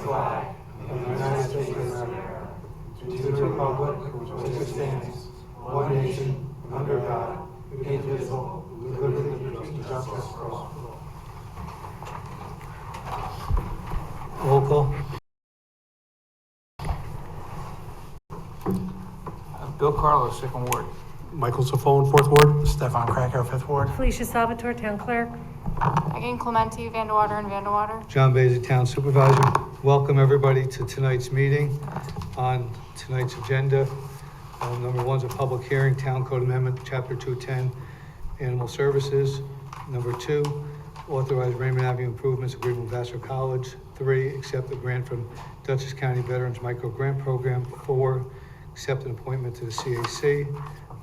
flag of the United States of America, to the republic for which it stands, one nation, under God, indivisible, with liberty and justice for all. Roll call. Bill Carlo, Second Ward. Michael Safone, 4th Ward. Stefan Krakow, 5th Ward. Felicia Salvatore, Town Clerk. Megan Clementi, Vandewater and Vandewater. John Bazy, Town Supervisor. Welcome everybody to tonight's meeting. On tonight's agenda, number 1 is a public hearing, Town Code Amendment, Chapter 210, Animal Services. Number 2, authorize Raymond Avenue Improvements Agreement with Vassar College. 3, accept the grant from Dutchess County Veterans Micro Grant Program. 4, accept an appointment to the CAC.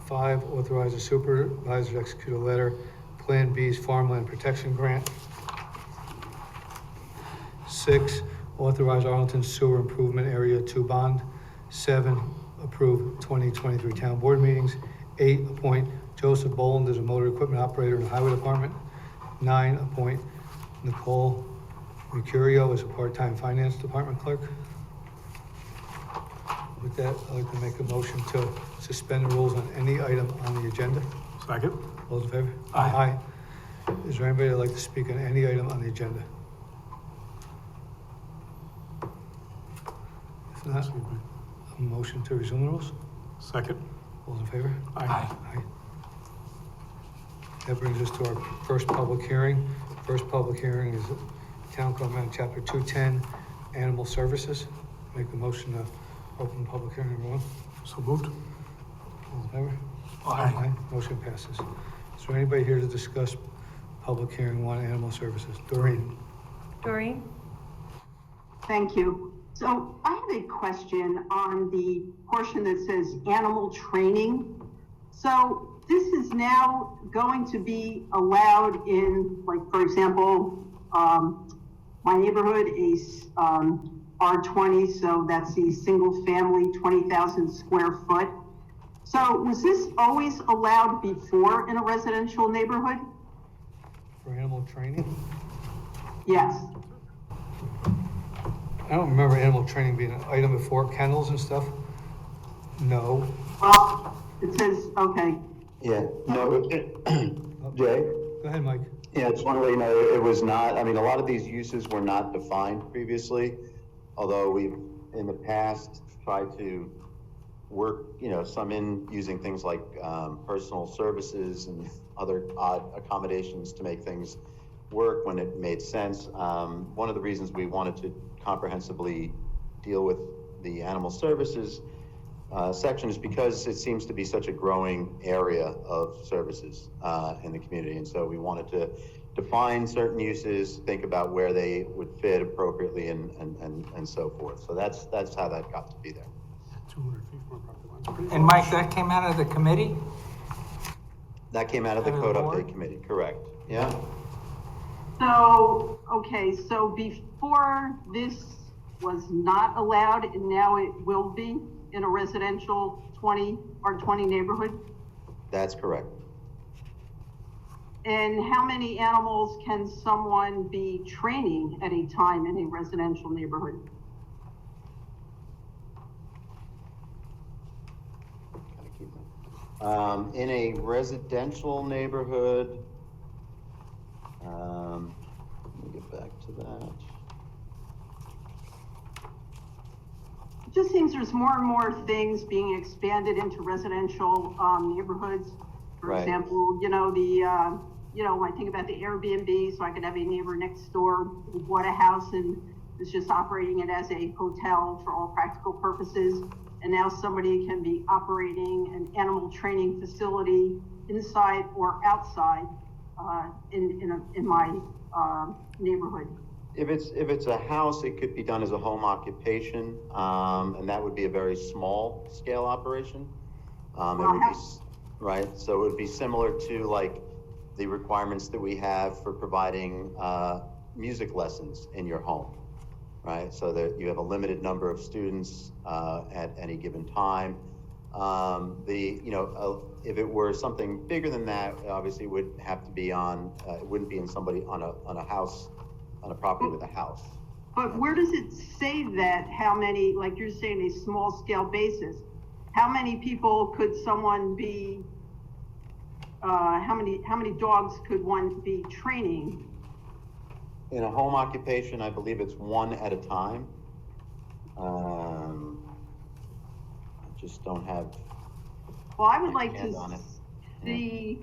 5, authorize the supervisor to execute a letter, Plan B's Farmland Protection Grant. 6, authorize Arlington Sewer Improvement Area 2 bond. 7, approve 2023 town board meetings. 8, appoint Joseph Boland as a motor equipment operator in the highway department. 9, appoint Nicole Mercurio as a part-time finance department clerk. With that, I'd like to make a motion to suspend the rules on any item on the agenda. Second. All those in favor? Aye. Is there anybody that'd like to speak on any item on the agenda? If not, a motion to resume the rules. Second. All those in favor? Aye. Aye. That brings us to our first public hearing. First public hearing is Town Code Amendment, Chapter 210, Animal Services. Make a motion to open public hearing number 1. So moved. All in favor? Aye. Motion passes. Is there anybody here to discuss public hearing 1, Animal Services? Doreen? Doreen? Thank you. So I have a question on the portion that says animal training. So this is now going to be allowed in, like, for example, my neighborhood is R20, so that's the single family, 20,000 square foot. So was this always allowed before in a residential neighborhood? For animal training? Yes. I don't remember animal training being an item before, kennels and stuff. No. Well, it says, okay. Yeah, no, Jay? Go ahead, Mike. Yeah, I just want to let you know, it was not, I mean, a lot of these uses were not defined previously, although we've, in the past, tried to work, some in using things like personal services and other odd accommodations to make things work when it made sense. One of the reasons we wanted to comprehensively deal with the animal services section is because it seems to be such a growing area of services in the community. And so we wanted to define certain uses, think about where they would fit appropriately and so forth. So that's how that got to be there. 200 feet from property lines. Pretty And close. Mike, that came out of the committee? That came out of the Out of Code the board? Update Committee, correct? Yeah. So, okay, so before this was not allowed and now it will be in a residential 20 or 20 neighborhood? That's correct. And how many animals can someone be training at a time in a residential neighborhood? Gotta keep them. In a residential neighborhood, let me get back to that. It just seems there's more and more things being expanded into residential neighborhoods. For Right. example, when I think about the Airbnb, so I could have a neighbor next door who bought a house and is just operating it as a hotel for all practical purposes. And now somebody can be operating an animal training facility inside or outside in my neighborhood. If it's a house, it could be done as a home occupation, and that would be a very small scale operation. It would be, right, so it would be similar to like the requirements that we have for providing music lessons in your home, right? So that you have a limited number of students at any given time. If it were something bigger than that, obviously it would have to be on, it wouldn't be in somebody on a house, on a property with a house. But where does it say that, how many, like you're saying, a small scale basis? How many people could someone be, how many dogs could one be training? In a home occupation, I believe it's one at a time. I just don't have, Well, I would like Hand to on it. see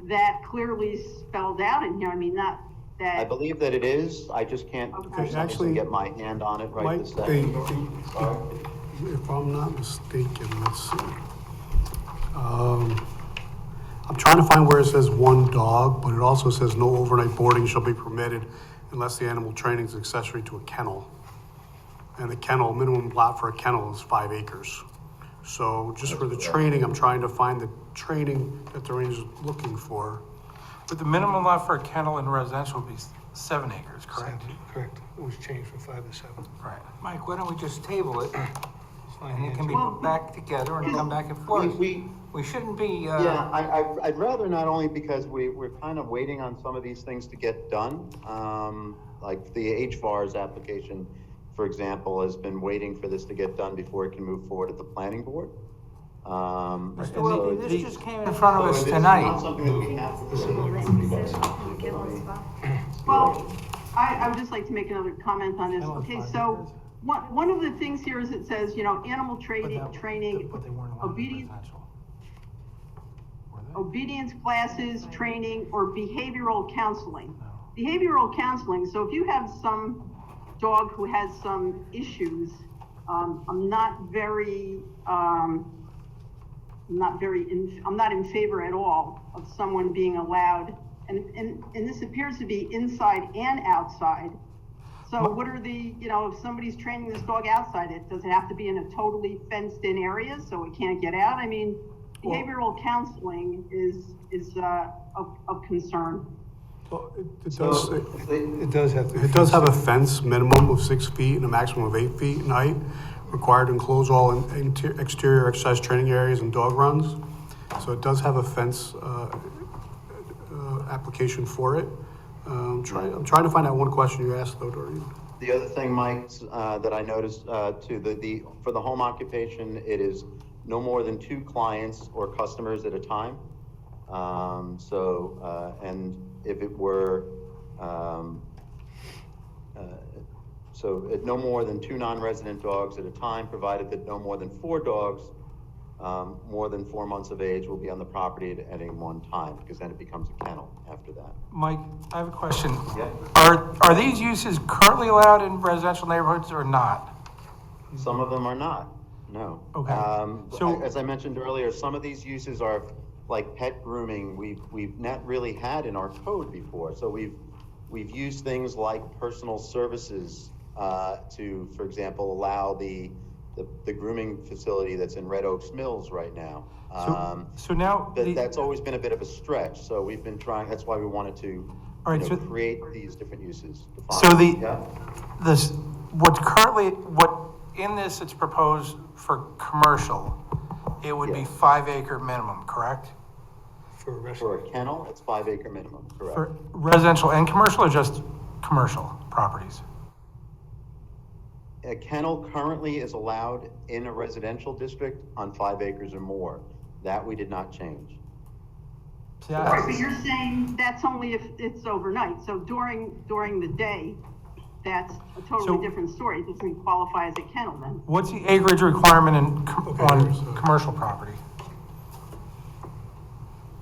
that clearly spelled out in here. I mean, not I that, believe that it is, I just can't, for Okay, some actually, reason, get my hand on it right Mike, this second. Sorry. if I'm not mistaken, let's see. I'm trying to find where it says one dog, but it also says no overnight boarding shall be permitted unless the animal training is accessory to a kennel. And the kennel, minimum lot for a kennel is 5 acres. So just for the training, I'm trying to find the training that the range is looking for. But the minimum lot for a kennel in residential would be 7 acres, correct? Correct. It was changed from 5 to 7. Right. Mike, why don't we just table it, Fine, and it can be Well, put back together and come back and forth? We shouldn't be, Yeah, I'd rather not, only because we're kind of waiting on some of these things to get done. Like the HVAR's application, for example, has been waiting for this to get done before it can move forward at the planning board. Well, So this just came in front of us tonight. something that we have to. well, I would just like to make another comment on this. Okay, so one of the things here is it says, animal training, But they weren't allowed in obedience, residential. Were they? obedience classes, training, or behavioral counseling. Behavioral counseling, so if you have some dog who has some issues, I'm not in favor at all of someone being allowed, and this appears to be inside and outside. So what are the, if somebody's training this dog outside, does it have to be in a totally fenced in area so it can't get out? I mean, behavioral counseling is of concern. Well, it So, does, It does have to. it does have a fence minimum of 6 feet and a maximum of 8 feet in height, required to enclose all exterior exercise training areas and dog runs. So it does have a fence, application for it. I'm trying to find out one question you asked though, Doreen. The other thing, Mike, that I noticed, too, for the home occupation, it is no more than 2 clients or customers at a time. And if it were, no more than 2 non-resident dogs at a time, provided that no more than 4 dogs, more than 4 months of age, will be on the property at any one time, because then it becomes a kennel after that. Mike, I have a question. Yeah. Are these uses currently allowed in residential neighborhoods or not? Some of them are not, no. Okay. So- As I mentioned earlier, some of these uses are like pet grooming, we've not really had in our code before. So we've used things like personal services to, for example, allow the grooming facility that's in Red Oaks Mills right now. So now, That's always been a bit of a stretch, so we've been trying, that's why we wanted to, All right, create these different uses. So Yeah. what in this, it's proposed for commercial, it would be Yeah. 5 acre minimum, correct? For a For restaurant. a kennel, it's 5 acre minimum, correct? For residential and commercial, or just commercial properties? A kennel currently is allowed in a residential district on 5 acres or more. That we did not change. See, Right, but you're saying that's only if it's overnight, so during the day, that's a So- totally different story. It doesn't qualify as a kennel then. What's the acreage requirement on there's a- commercial property?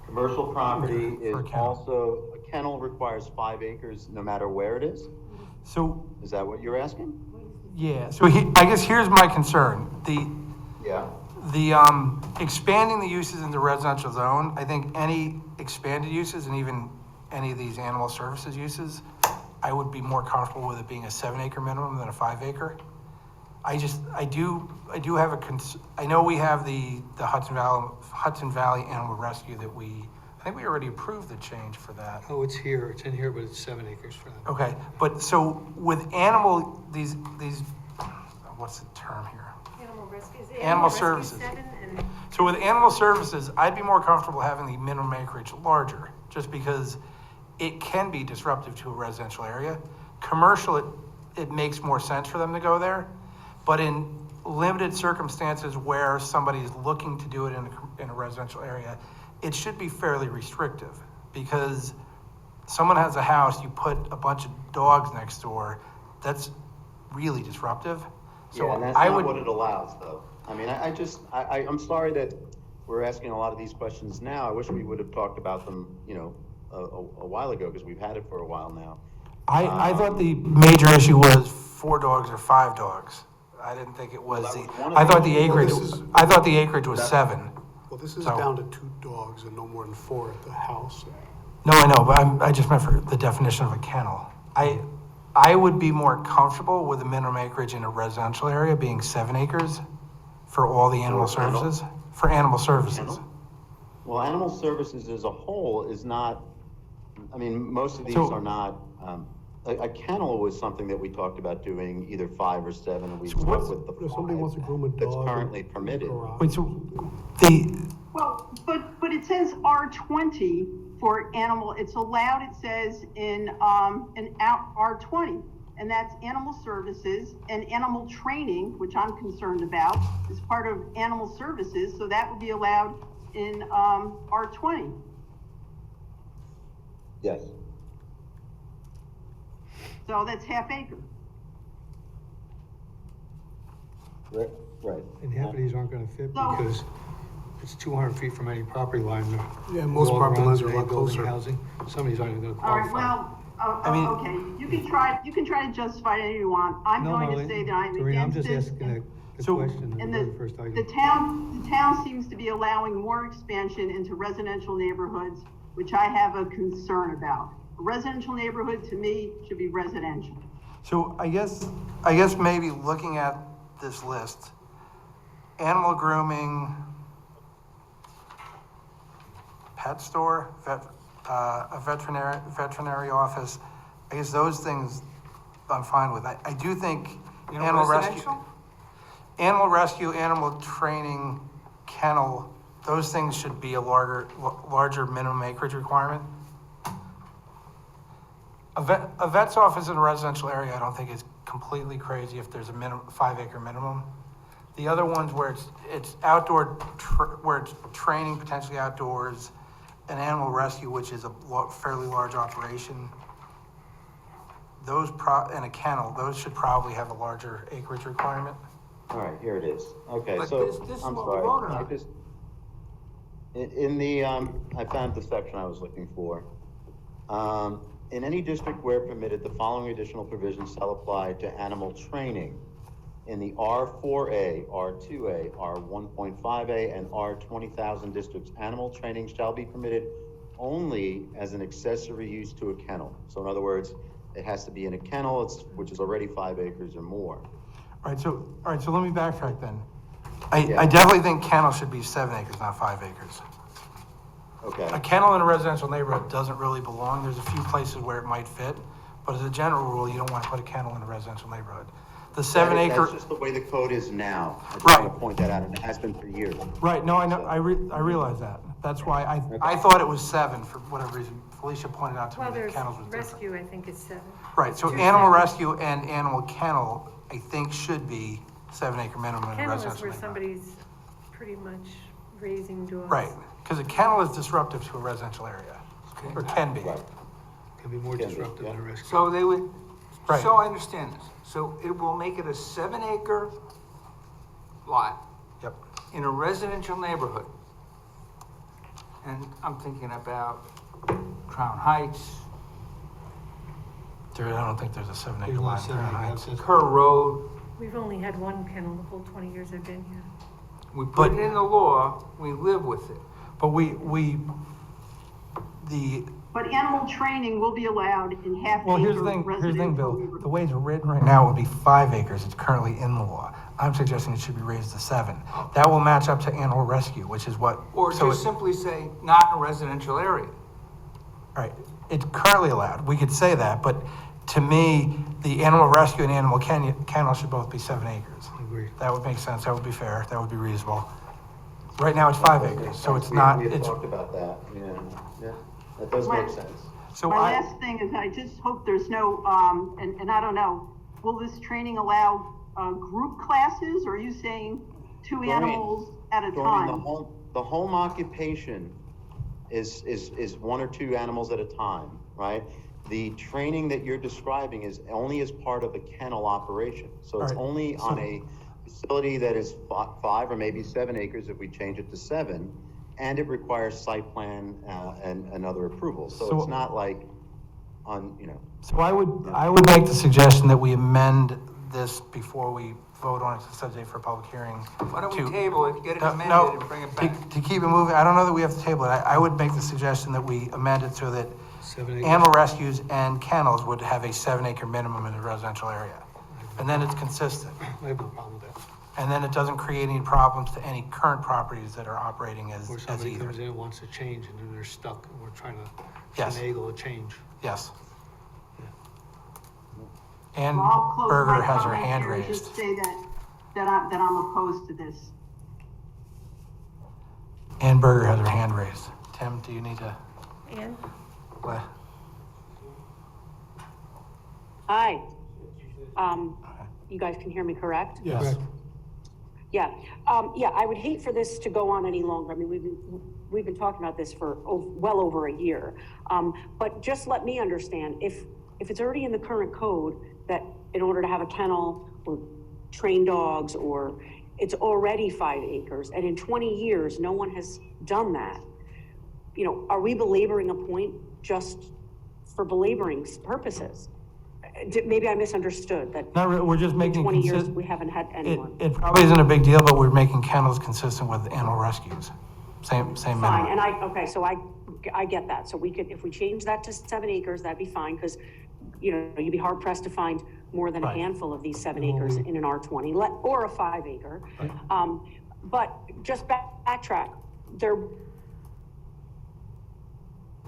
Commercial property For a is kennel. also, a kennel requires 5 acres no matter where it is? So, Is that what you're asking? yeah, so I guess here's my concern. Yeah. Expanding the uses in the residential zone, I think any expanded uses and even any of these animal services uses, I would be more comfortable with it being a 7 acre minimum than a 5 acre. I do have I know we have the Hudson Valley Animal Rescue that I think we already approved the change for that. Oh, it's in here, but it's 7 acres for them. Okay, but so with these, what's the term here? Animal rescue. Is it Animal rescue services. 7 and So with animal services, I'd be more comfortable having the minimum acreage larger, just because it can be disruptive to a residential area. Commercial, it makes more sense for them to go there. But in limited circumstances where somebody is looking to do it in a residential area, it should be fairly restrictive, because someone has a house, you put a bunch of dogs next door, that's really disruptive. So Yeah, and that's I not would, what it allows, though. I mean, I'm sorry that we're asking a lot of these questions now. I wish we would have talked about them, you know, a while ago, because we've had it for a while now. I thought the major issue was 4 dogs or 5 dogs. I didn't think it was Well, the, that was one of I thought them. the acreage, Well, this is- I thought the acreage was 7. Well, this is So- down to 2 dogs and no more than 4 at the house. No, I know, but I just meant for the definition of a kennel. I would be more comfortable with the minimum acreage in a residential area being 7 acres for all the animal For a kennel? services, for animal services. Kennel? Well, animal services as a whole is not, I mean, most of these So- are not, a kennel was something that we talked about doing either 5 or 7, and we So stuck what's- with the If somebody wants to groom a 5 dog. that's currently permitted. Wait, so the, Well, but it says R20 for animal, it's allowed, it says in R20. And that's animal services and animal training, which I'm concerned about, is part of animal services, so that would be allowed in R20. Yes. So that's half acre. Right. And half of these aren't gonna fit No. because it's 200 feet from any property line. Yeah, most Dog property runs, lines are a any lot building, closer. Housing, some of these aren't even gonna All right, qualify. well, I mean- okay, you can try to justify it if you want. I'm No, going to Marlene, say that I'm Doreen, I'm against just it. asking the So- question, the And very first the item. town seems to be allowing more expansion into residential neighborhoods, which I have a concern about. A residential neighborhood, to me, should be residential. so I guess maybe looking at this list, animal grooming, pet store, a veterinary office, I guess those things I'm fine with. I do think In a animal residential? rescue, animal training, kennel, those things should be a larger minimum acreage requirement. A vet's office in a residential area, I don't think is completely crazy if there's a 5-acre minimum. The other ones where it's outdoor, where it's training potentially outdoors, an animal rescue, which is a fairly large operation, and a kennel, those should probably have a larger acreage requirement. All right, here it is. Okay, But so, this is I'm what we sorry. voted on. I just, in the, I found the section I was looking for. In any district where permitted, the following additional provisions shall apply to animal training. In the R4A, R2A, R1.5A, and R20,000 districts, animal training shall be permitted only as an accessory use to a kennel. So in other words, it has to be in a kennel, which is already 5 acres or more. All right, so let me backtrack then. I definitely think kennel should be 7 acres, not 5 acres. Okay. A kennel in a residential neighborhood doesn't really belong. There's a few places where it might fit, but as a general rule, you don't want to put a kennel in a residential neighborhood. The 7 acre. That's just the way the code is now. I just Right. want to point that out, and it has been for years. Right, no, I know, I realize that. That's why I thought it was 7 for whatever reason. Felicia pointed out to me Well, that there's kennels was different. rescue, I think is 7. Right, so Two animal separate. rescue and animal kennel, I think should be 7 acre minimum in a Kennel is residential where neighborhood. somebody's pretty much raising dogs. Right, because a kennel is disruptive to a residential area, or can be. Right. Can be more Can be, disruptive than a yeah. rescue. So they would, Right. so I understand this. So it will make it a 7-acre lot Yep. in a residential neighborhood. And I'm thinking about Crown Heights, There, I don't think there's a 7 acre There's not line. 7 there. acres, that's- Kerr Road. We've only had one kennel the whole 20 years I've been here. We put But- it in the law, we live with it. But But animal training will be allowed in half well, acre here's the thing, residential Bill. neighborhoods. The way it's written right now it would be 5 acres. It's currently in the law. I'm suggesting it should be raised to 7. That will match up to animal rescue, which is what. Or so just it- simply say, not in a residential area. Right, it's currently allowed, we could say that, but to me, the animal rescue and animal kennel should both be 7 acres. Agreed. That would make sense, that would be fair, that would be reasonable. Right now, it's 5 acres, so it's not, We had it's, talked about that, yeah, that does make sense. so My I, last thing is I just hope there's no, and I don't know, will this training allow group classes, or are you saying two Doreen, animals at a Doreen, time? the home occupation is one or two animals at a time, right? The training that you're describing is only as part of a kennel operation. So it's All right. only on a facility that is 5 or maybe 7 acres if we change it to 7, and it requires site plan and other approvals. So So- it's not like on, So I would make the suggestion that we amend this before we vote on it to subject for public hearing. Why don't we to- table it, get it No, amended and bring it back? To keep it moving, I don't know that we have to table it. I would make the suggestion that we amend it so that 7 acres. animal rescues and kennels would have a 7-acre minimum in the residential area. And then it's consistent. I have no problem with that. And then it doesn't create any problems to any current properties that are operating as Or somebody either. comes in and wants to change and then they're stuck and we're trying to Yes. finagle a change. Yes. And Well, I'll close Berger my has her comment hand here and raised. Just say that I'm opposed to this. Ann Berger has her hand raised. Tim, do you need to? And What? Hi. You guys can hear me, correct? Yes. Yeah. Yeah, I would hate for this to go on any longer. I mean, we've been talking about this for well over a year. But just let me understand, if it's already in the current code that in order to have a kennel or train dogs, or it's already 5 acres, and in 20 years, no one has done that, are we belaboring a point just for belaboring purposes? Maybe I misunderstood that. Not really, we're just In making 20 years, consistent. we haven't had anyone. It probably isn't a big deal, but we're making kennels consistent with animal rescues. Same Fine, minimum. and so I get that. So we could, if we change that to 7 acres, that'd be fine, because, you'd be hard pressed to find more than a Right. handful of these 7 acres in an R20, or a 5 acre. But just backtrack, they're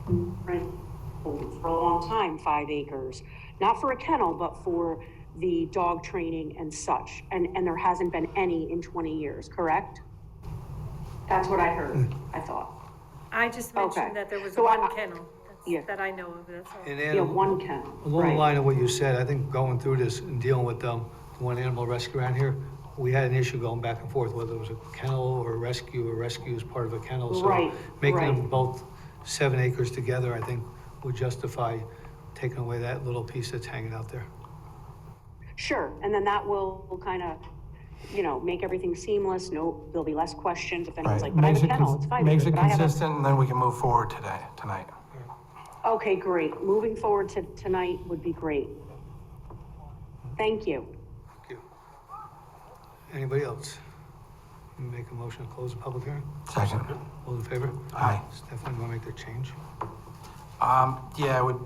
for a long time, 5 acres, not for a kennel, but for the dog training and such. And there hasn't been any in 20 years, correct? That's what I heard, I thought. I just Okay. mentioned that there was So one kennel, yeah. that I know of, that's all. And Yeah, animal, one kennel, along the right. line of what you said, I think going through this and dealing with one animal rescue around here, we had an issue going back and forth, whether it was a kennel or a rescue is part of a kennel. So Right, making right. them both 7 acres together, I think would justify taking away that little piece that's hanging out there. Sure, and then that will kind of, make everything seamless, there'll be less questions if anyone's Right. like, but I have Makes a it kennel, it's 5 Makes acres, it but I have a. consistent, and then we can move forward tonight. Okay, great, moving forward to tonight would be great. Thank you. Thank you. Anybody else? Make a motion to close the public hearing? Second. All in favor? Aye. Stephanie, you want to make the change? Yeah, I would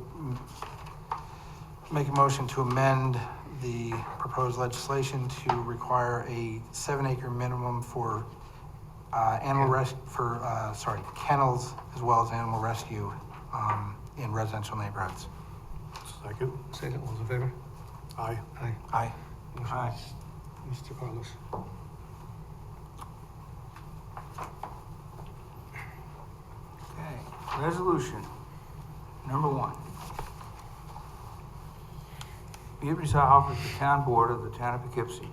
make a motion to amend the proposed legislation to require a 7-acre minimum for kennels as well as animal rescue in residential neighborhoods. Second? Second, all in favor? Aye. Aye. Aye. Motion Aye. passes. Mr. Carlos. Okay, resolution number 1. Be it resolved that the town board of the town of Poughkeepsie,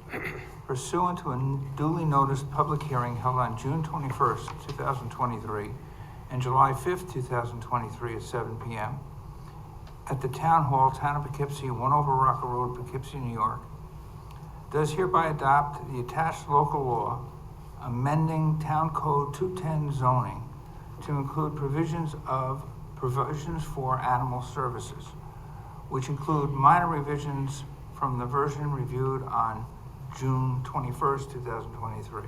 pursuant to a duly noticed public hearing held on June 21st, 2023, and July 5th, 2023 at 7 p.m. at the Town Hall, Town of Poughkeepsie, 1 over Rocker Road, Poughkeepsie, New York, does hereby adopt the attached local law amending Town Code 210 zoning to include provisions for animal services, which include minor revisions from the version reviewed on June 21st, 2023.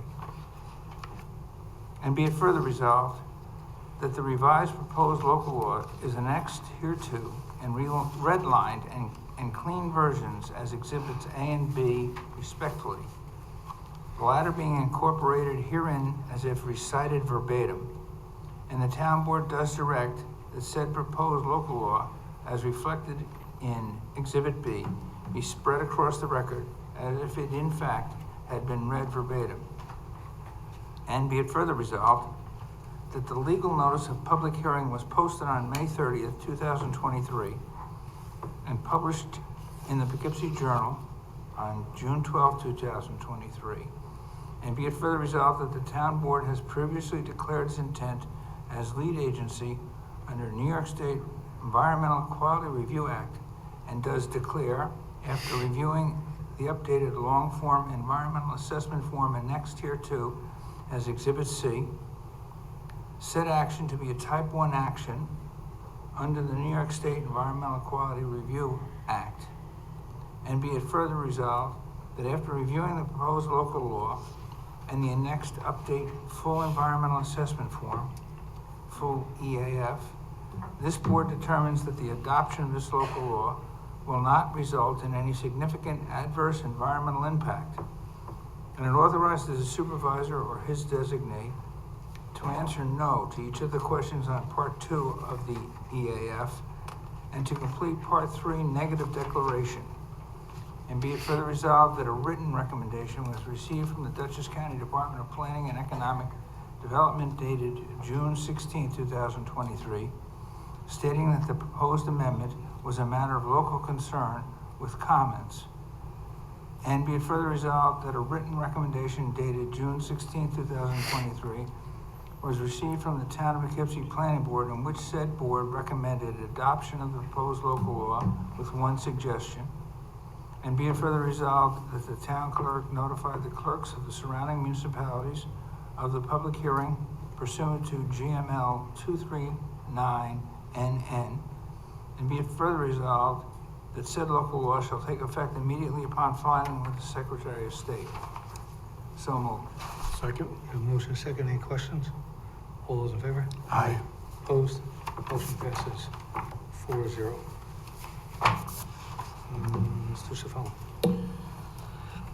And be it further resolved that the revised proposed local law is annexed hereto and redlined and clean versions as exhibits A and B respectively, the latter being incorporated herein as if recited verbatim. And the town board does direct that said proposed local law, as reflected in Exhibit B, be spread across the record as if it in fact had been read verbatim. And be it further resolved that the legal notice of public hearing was posted on May 30th, 2023, and published in the Poughkeepsie Journal on June 12, 2023. And be it further resolved that the town board has previously declared its intent as lead agency under New York State Environmental Quality Review Act, and does declare, after reviewing the updated long-form environmental assessment form annexed hereto as Exhibit C, said action to be a Type 1 action under the New York State Environmental Quality Review Act. And be it further resolved that after reviewing the proposed local law and the annexed update full environmental assessment form, full EAF, this board determines that the adoption of this local law will not result in any significant adverse environmental impact, and it authorizes the supervisor or his designee to answer no to each of the questions on Part 2 of the EAF and to complete Part 3 negative declaration. And be it further resolved that a written recommendation was received from the Dutchess County Department of Planning and Economic Development dated June 16, 2023, stating that the proposed amendment was a matter of local concern with comments. And be it further resolved that a written recommendation dated June 16, 2023 was received from the Town of Poughkeepsie Planning Board, in which said board recommended adoption of the proposed local law with one suggestion. And be it further resolved that the town clerk notified the clerks of the surrounding municipalities of the public hearing pursuant to GML 239NN. And be it further resolved that said local law shall take effect immediately upon filing with the Secretary of State. So moved. Second? A motion second, any questions? All those in favor? Aye. Opposed? Motion passes 4-0. Mr. Sifon.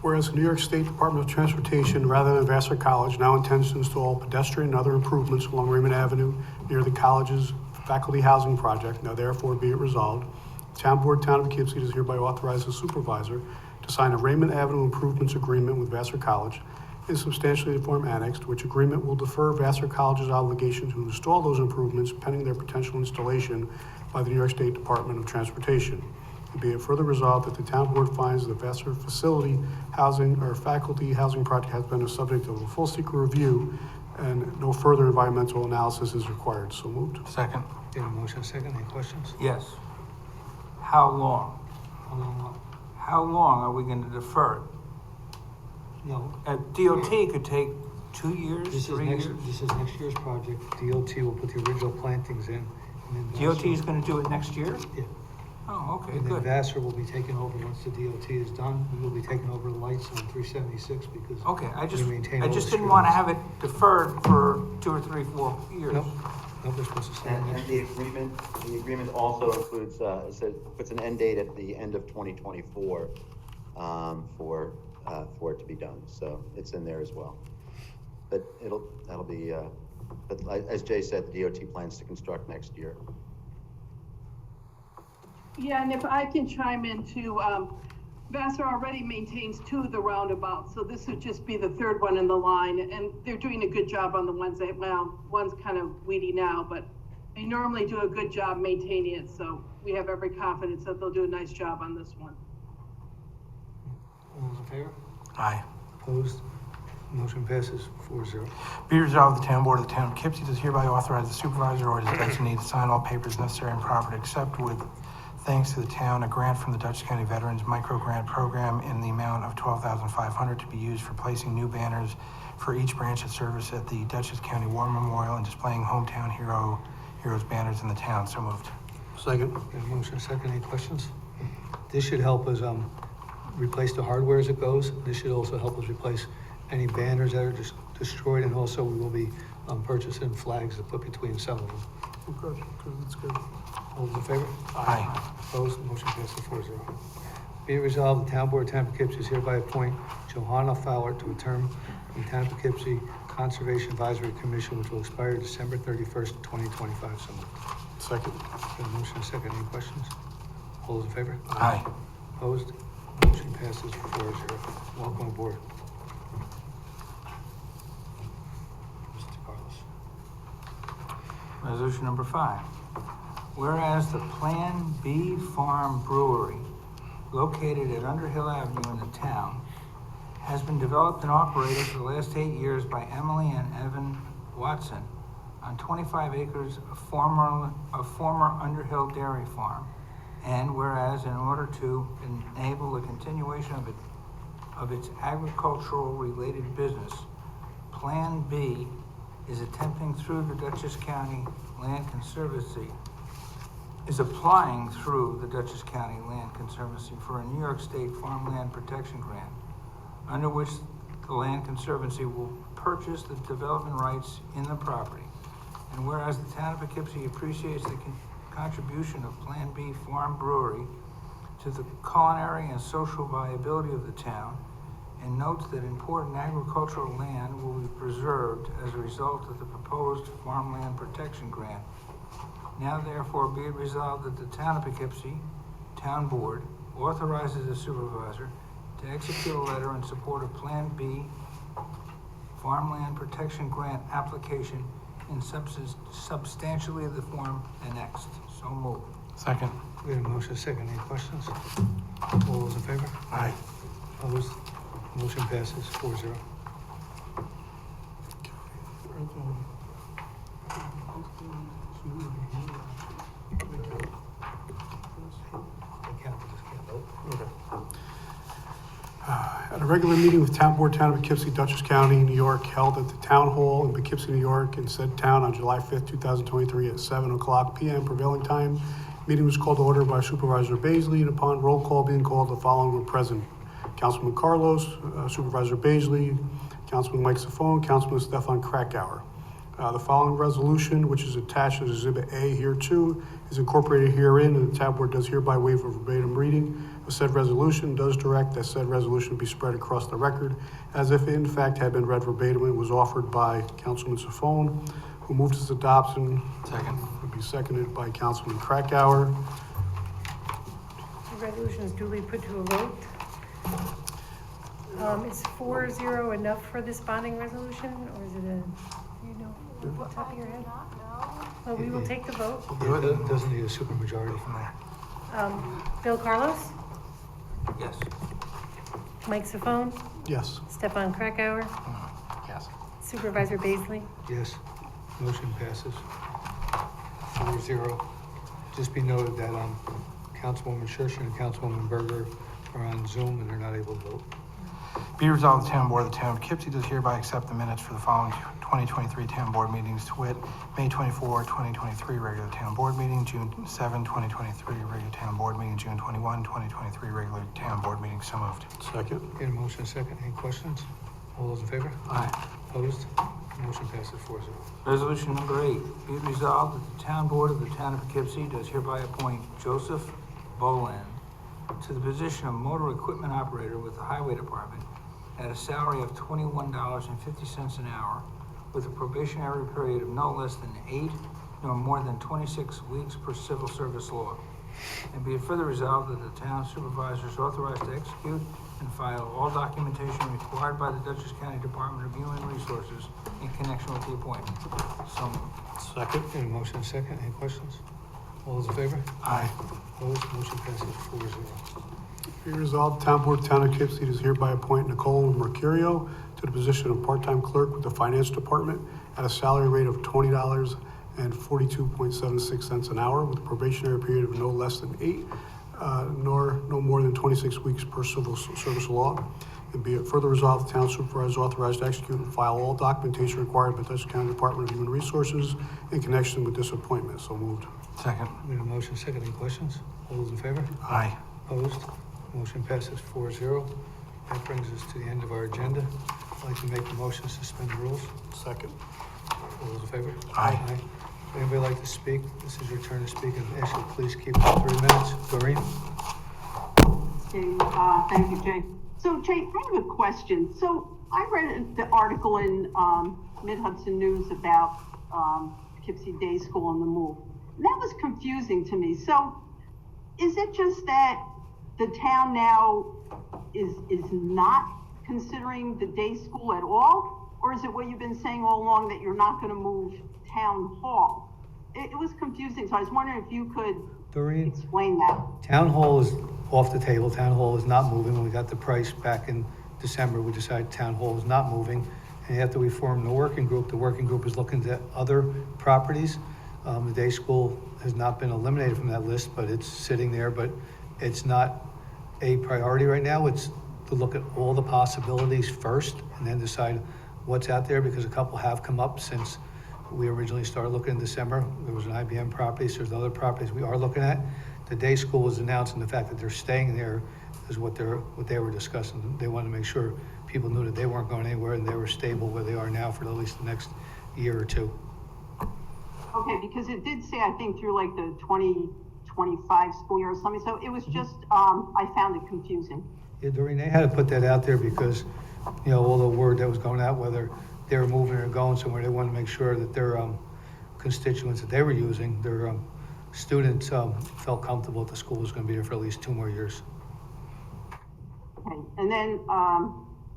Whereas the New York State Department of Transportation, rather than Vassar College, now intends to install pedestrian and other improvements along Raymond Avenue near the college's faculty housing project, now therefore be it resolved, Town Board, Town of Poughkeepsie does hereby authorize the supervisor to sign a Raymond Avenue Improvements Agreement with Vassar College in substantially the form annexed, which agreement will defer Vassar College's obligation to install those improvements pending their potential installation by the New York State Department of Transportation. And be it further resolved that the Town Board finds the Vassar facility housing or faculty housing project has been the subject of a full secret review and no further environmental analysis is required. So moved. Second. A motion second, any questions? Yes. How long? How long? How long are we going to defer it? No, DOT could take 2 years, this is 3 next, years. this is next year's project. DOT will put the original plantings in. And then DOT Vassar- is going to do it next year? Yeah. Oh, okay, And then good. Vassar will be taking over, once the DOT is done, we will be taking over the lights on 376 because. Okay, I just we maintain all didn't the want to streets. have it deferred for 2 or 3, 4 years. Nope, nope, they're supposed to start And next. the agreement also includes, it says, puts an end date at the end of 2024, for it to be done, so it's in there as well. But that'll be, but as Jay said, the DOT plans to construct next year. Yeah, and if I can chime in too, Vassar already maintains 2 of the roundabouts, so this would just be the 3rd one in the line, and they're doing a good job on the ones that, well, one's kind of weedy now, but they normally do a good job maintaining it, so we have every confidence that they'll do a nice job on this one. All those in favor? Aye. Opposed? Motion passes 4-0. Be resolved, the Town Board of the Town of Poughkeepsie does hereby authorize the supervisor or his designee to sign all papers necessary and proper to accept with thanks to the town a grant from the Dutchess County Veterans Micro Grant Program in the amount of $12,500 to be used for placing new banners for each branch of service at the Dutchess County War Memorial and displaying hometown heroes banners in the town. So moved. Second? Got a motion second, any questions? This should help us replace the hardware as it goes. This should also help us replace any banners that are just destroyed, and also we will be purchasing flags to put between some of them. Oh, good, that's good. All those in favor? Aye. Opposed? Motion passes 4-0. Be it resolved, the Town Board of Town of Poughkeepsie is hereby appoint Johanna Fowler to a term in the Town of Poughkeepsie Conservation Advisory Commission, which will expire December 31st, 2025. So moved. Second? Got a motion second, any questions? All those in favor? Aye. Opposed? Motion passes 4-0. Welcome aboard. Mr. Carlos. Resolution number 5. Whereas the Plan B Farm Brewery located at Underhill Avenue in the town, has been developed and operated for the last 8 years by Emily and Evan Watson on 25 acres of former Underhill Dairy Farm. And whereas in order to enable the continuation of its agricultural related business, Plan B is attempting through the Dutchess County Land Conservancy, is applying through the Dutchess County Land Conservancy for a New York State Farmland Protection Grant, under which the Land Conservancy will purchase the development rights in the property. And whereas the town of Poughkeepsie appreciates the contribution of Plan B Farm Brewery to the culinary and social viability of the town, and notes that important agricultural land will be preserved as a result of the proposed farmland protection grant. Now therefore be it resolved that the town of Poughkeepsie Town Board authorizes the supervisor to execute a letter in support of Plan B farmland protection grant application in substantially the form annexed. So moved. Second. We have a motion second. Any questions? All those in favor? Aye. Opposed? Motion passes 4-0. At a regular meeting with Town Board, Town of Poughkeepsie, Dutchess County, New York, held at the Town Hall in Poughkeepsie, New York, in said town on July 5th, 2023 at 7:00 p.m. prevailing time. Meeting was called to order by Supervisor Baisley, and upon roll call being called, the following were present: Councilman Carlos, Supervisor Baisley, Councilman Mike Saffone, Councilman Stefan Krakauer. The following resolution, which is attached as Exhibit A hereto, is incorporated herein, and the Town Board does hereby waive a verbatim reading of said resolution, does direct that said resolution be spread across the record as if it in fact had been read verbatim. It was offered by Councilman Saffone, who moved its adoption. Second. Would be seconded by Councilman Krakauer. The resolution is duly put to a vote. Is 4-0 enough for this bonding resolution, or is it off the top of your head? Well, we will take the vote. It doesn't need a supermajority from there. Bill Carlos, Yes. Mike Saffone, Yes. Stefan Krakauer, Yes. Supervisor Baisley. Yes. Motion passes 4-0. Just be noted that Councilwoman Scherschen and Councilwoman Berger are on Zoom and they're not able to vote. Be resolved, the Town Board of the Town of Poughkeepsie does hereby accept the minutes for the following 2023 Town Board meetings, to wit, May 24, 2023 regular Town Board meeting, June 7, 2023 regular Town Board meeting, June 21, 2023 regular Town Board meeting. So moved. Second. Get a motion second. Any questions? All those in favor? Aye. Opposed? Motion passes 4-0. Resolution number 8, be it resolved that the Town Board of the Town of Poughkeepsie does hereby appoint Joseph Boland to the position of motor equipment operator with the Highway Department at a salary of $21.50 an hour, with a probationary period of no less than 8 nor more than 26 weeks per civil service law. And be it further resolved that the town supervisor is authorized to execute and file all documentation required by the Dutchess County Department of Human Resources in connection with the appointment. So moved. Second. Get a motion second. Any questions? All those in favor? Aye. Opposed? Motion passes 4-0. Be resolved, Town Board, Town of Poughkeepsie does hereby appoint Nicole Mercurio to the position of part-time clerk with the Finance Department at a salary rate of $20 and 42.76 an hour, with a probationary period of no less than 8 nor no more than 26 weeks per civil service law. And be it further resolved, the town supervisor is authorized to execute and file all documentation required by the Dutchess County Department of Human Resources in connection with this appointment. So moved. Second. We have a motion second. Any questions? All those in favor? Aye. Opposed? Motion passes 4-0. That brings us to the end of our agenda. I'd like to make the motion to suspend the rules. Second. All those in favor? Aye. Would anybody like to speak? This is your turn to speak, and ask you to please keep it to 3 minutes. Doreen? Thank you, Jay. So, Jay, I have a question. So, I read the article in Mid-Hudson News about Poughkeepsie Day School and the move. And that was confusing to me. So, is it just that the town now is not considering the day school at all? Or is it what you've been saying all along, that you're not going to move town hall? It was confusing, so I was wondering if you could Doreen, explain that. Town Hall is off the table. Town Hall is not moving. When we got the price back in December, we decided Town Hall is not moving. And after we formed the working group is looking at other properties. The day school has not been eliminated from that list, but it's sitting there, but it's not a priority right now. It's to look at all the possibilities first and then decide what's out there, because a couple have come up since we originally started looking in December. There was an IBM property, so there's other properties we are looking at. The day school was announcing the fact that they're staying there is what they were discussing. They wanted to make sure people knew that they weren't going anywhere and they were stable where they are now for at least the next year or two. Okay, because it did say, I think, through like the 2025 school year or something, so it was just, I found it confusing. Yeah, Doreen, they had to put that out there because, you know, all the word that was going out, whether they were moving or going somewhere, they wanted to make sure that their constituents that they were using, their students felt comfortable that the school was going to be there for at least 2 more years. Okay, and then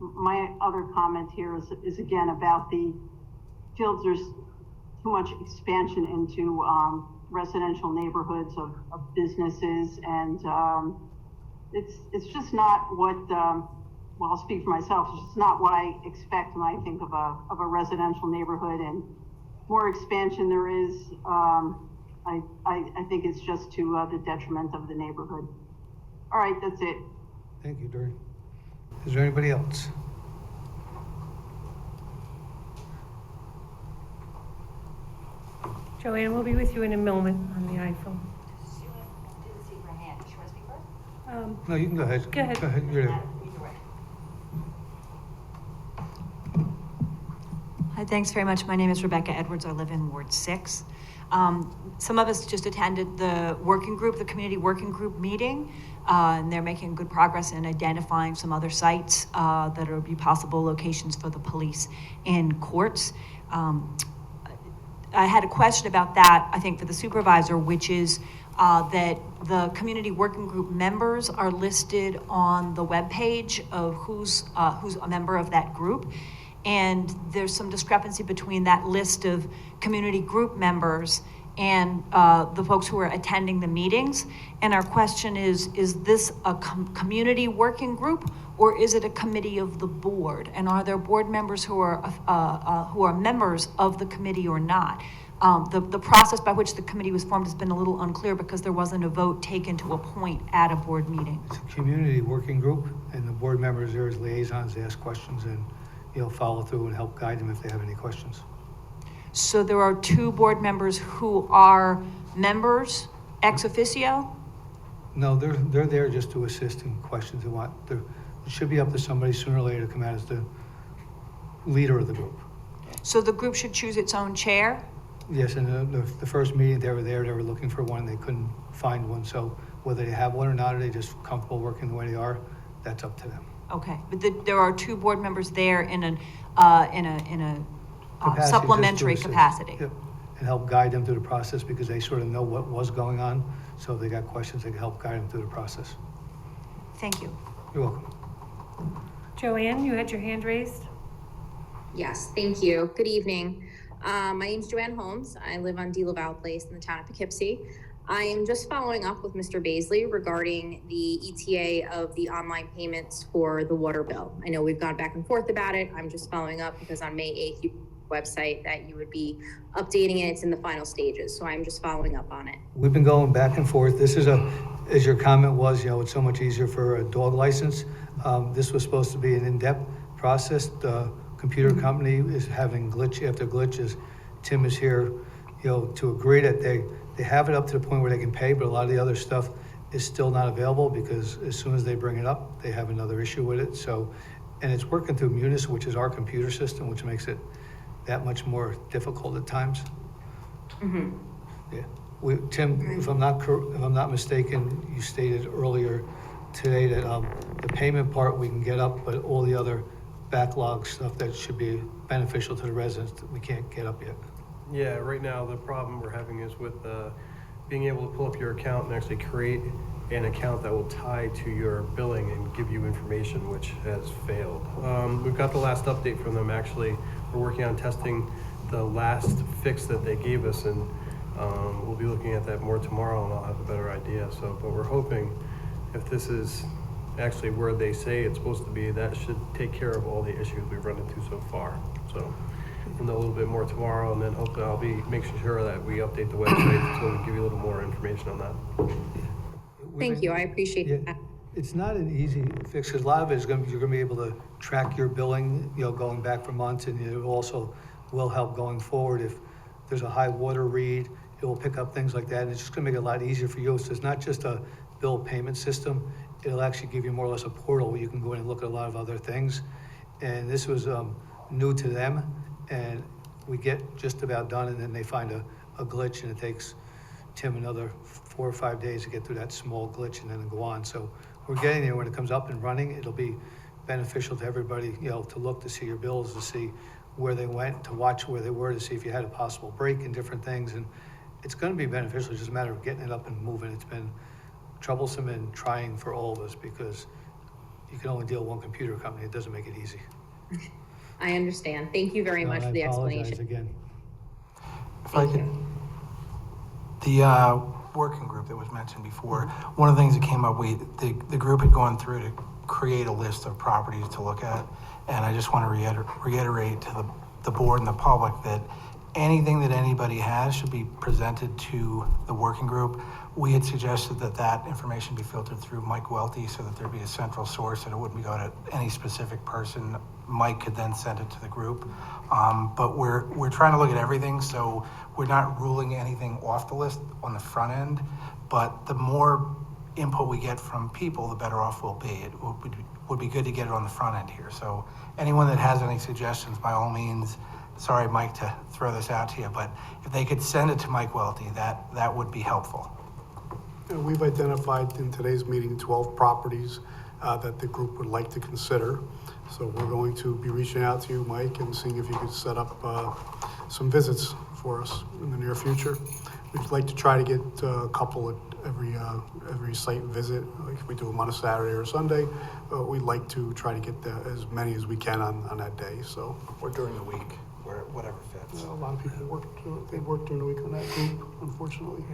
my other comment here is again about the fields. There's too much expansion into residential neighborhoods of businesses, and it's just not what, well, I'll speak for myself, it's just not what I expect when I think of a residential neighborhood. And more expansion there is, I think it's just to the detriment of the neighborhood. All right, that's it. Thank you, Doreen. Is there anybody else? Joanne, we'll be with you in a moment on the iPhone. Didn't see her hand. She wants to speak first? No, you can go ahead. Go ahead. Go ahead, you're there. Hi, thanks very much. My name is Rebecca Edwards. I live in Ward 6. Some of us just attended the working group, the community working group meeting, and they're making good progress in identifying some other sites that would be possible locations for the police and courts. I had a question about that, I think, for the supervisor, which is that the community working group members are listed on the webpage of who's a member of that group. And there's some discrepancy between that list of community group members and the folks who are attending the meetings. And our question is this a community working group, or is it a committee of the board? And are there board members who are members of the committee or not? The process by which the committee was formed has been a little unclear because there wasn't a vote taken to appoint at a board meeting. It's a community working group, and the board members there as liaisons to ask questions and, you know, follow through and help guide them if they have any questions. So there are 2 board members who are members ex officio? No, they're there just to assist in questions they want. It should be up to somebody sooner or later to come out as the leader of the group. So the group should choose its own chair? Yes, and the first meeting they were there, they were looking for one, they couldn't find one. So whether they have one or not, or they just comfortable working the way they are, that's up to them. Okay, but there are 2 board members there in a Capacity, just supplementary to assist. capacity. Yep, and help guide them through the process because they sort of know what was going on. So if they got questions, they can help guide them through the process. Thank you. You're welcome. Joanne, you had your hand raised? Yes, thank you. Good evening. My name's Joanne Holmes. I live on De La Valle Place in the town of Poughkeepsie. I am just following up with Mr. Baisley regarding the ETA of the online payments for the water bill. I know we've gone back and forth about it. I'm just following up because on May 8th, you website that you would be updating it. It's in the final stages. So I'm just following up on it. We've been going back and forth. This is as your comment was, you know, it's so much easier for a dog license. This was supposed to be an in-depth process. The computer company is having glitch after glitch, as Tim is here, you know, to agree that they have it up to the point where they can pay, but a lot of the other stuff is still not available because as soon as they bring it up, they have another issue with it. So, and it's working through Munis, which is our computer system, which makes it that much more difficult at times. Mm-hmm. Yeah, Tim, if I'm not mistaken, you stated earlier today that the payment part we can get up, but all the other backlog stuff that should be beneficial to the residents that we can't get up yet. Yeah, right now the problem we're having is with being able to pull up your account and actually create an account that will tie to your billing and give you information, which has failed. We've got the last update from them. Actually, we're working on testing the last fix that they gave us, and We'll be looking at that more tomorrow and I'll have a better idea. So, but we're hoping if this is actually where they say it's supposed to be, that should take care of all the issues we've run into so far. So we'll know a little bit more tomorrow, and then hopefully I'll be making sure that we update the website so we can give you a little more information on that. Thank you, I appreciate that. It's not an easy fix, because a lot of it is going to, you're going to be able to track your billing, you know, going back for months, and it also will help going forward. If there's a high water read, it will pick up things like that, and it's just going to make it a lot easier for you. So it's not just a bill payment system, it'll actually give you more or less a portal where you can go in and look at a lot of other things. And this was new to them, and we get just about done, and then they find a glitch, and it takes Tim another 4 or 5 days to get through that small glitch and then go on. So we're getting there. When it comes up and running, it'll be beneficial to everybody, you know, to look to see your bills, to see where they went, to watch where they were, to see if you had a possible break in different things. And it's going to be beneficial. It's just a matter of getting it up and moving. It's been troublesome and trying for all of us because you can only deal with one computer company. It doesn't make it easy. I understand. Thank you very much for the I apologize explanation. again. If I could, the working group that was mentioned before, one of the things that came up, the group had gone through to create a list of properties to look at, and I just want to reiterate to the board and the public that anything that anybody has should be presented to the working group. We had suggested that that information be filtered through Mike Welty so that there'd be a central source and it wouldn't go to any specific person. Mike could then send it to the group. But we're trying to look at everything, so we're not ruling anything off the list on the front end, but the more input we get from people, the better off we'll be. It would be good to get it on the front end here. So anyone that has any suggestions, by all means, sorry, Mike, to throw this out to you, but if they could send it to Mike Welty, that would be helpful. We've identified in today's meeting 12 properties that the group would like to consider. So we're going to be reaching out to you, Mike, and seeing if you could set up some visits for us in the near future. We'd like to try to get a couple at every site visit. Like if we do them on a Saturday or a Sunday, we'd like to try to get as many as we can on that day. So, Or during the week, where whatever fits. a lot of people work during the week on that group, unfortunately.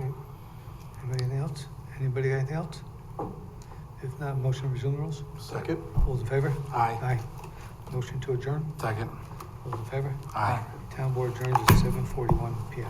Anything else? Anybody got anything else? If not, motion to resume the rules? Second. All those in favor? Aye. Aye. Motion to adjourn? Second. All those in favor? Aye. Town board adjourns at 7:41 PM.